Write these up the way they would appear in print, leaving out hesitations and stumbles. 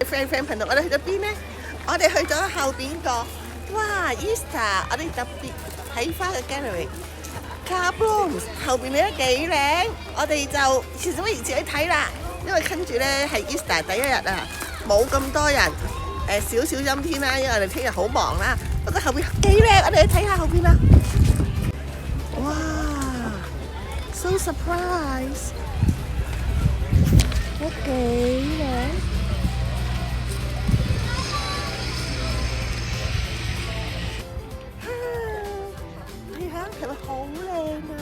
friend 朋友，我哋去咗邊呢？我哋去咗後邊個，哇 Easter，我哋特別睇花嘅 gallery。Car Blooms 後邊你都幾靚，我哋就其實不如自己睇啦，因為跟住咧係 Easter 第一日啊，冇咁多人，少少陰天啦，因為我哋聽日好忙啦。不過後邊幾靚，我哋去睇下後邊啦。哇 ，so surprise， 都幾靚。係咪好靚啊？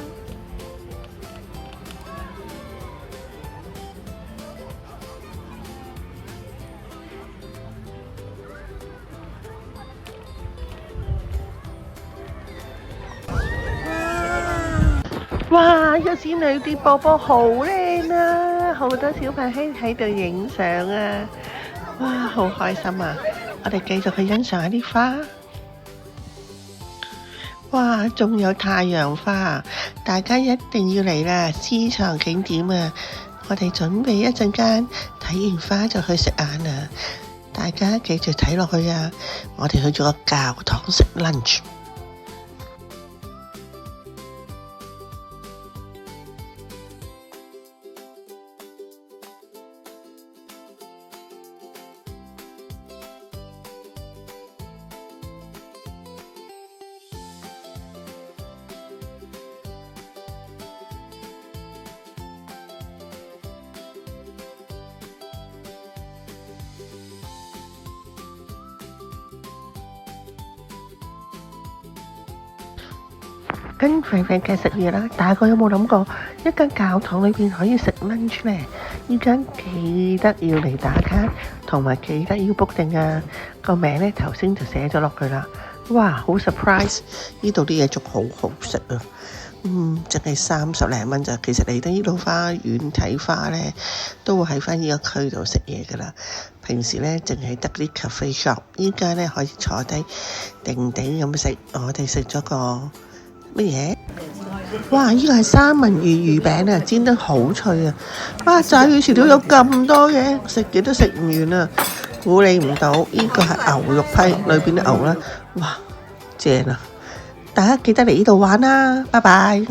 哇！有仙女啲波波好靚啊，好多小朋友喺度影相啊！哇，好開心啊！我哋繼續去欣賞下啲花。哇！仲有太陽花，大家一定要嚟啦！私藏景點啊！我哋準備一陣間睇完花就去食晏啦，大家記住睇落去啊！我哋去咗個教堂食 lunch。跟肥肥嘅食嘢啦，大家有冇諗過一間教堂裏邊可以食 lunch 呢？依間記得要嚟打卡，同埋記得要 book 定啊！個名呢頭先就寫咗落去啦。哇，好 surprise！呢度啲嘢仲好好食啊！淨係30零蚊咋。其實嚟得呢度花園睇花呢，都會喺翻呢個區度食嘢噶啦。平時呢，淨係得啲 cafe shop， 依家呢可以坐低定定咁食。我哋食咗個乜嘢？哇！呢個係三文魚魚餅啊，煎得好脆啊！哇！炸魚薯條有咁多嘅，食極都食唔完啊！估你唔到，呢個係牛肉批，裏邊啲牛啦，哇，正啊！大家記得嚟呢度玩啦，拜拜。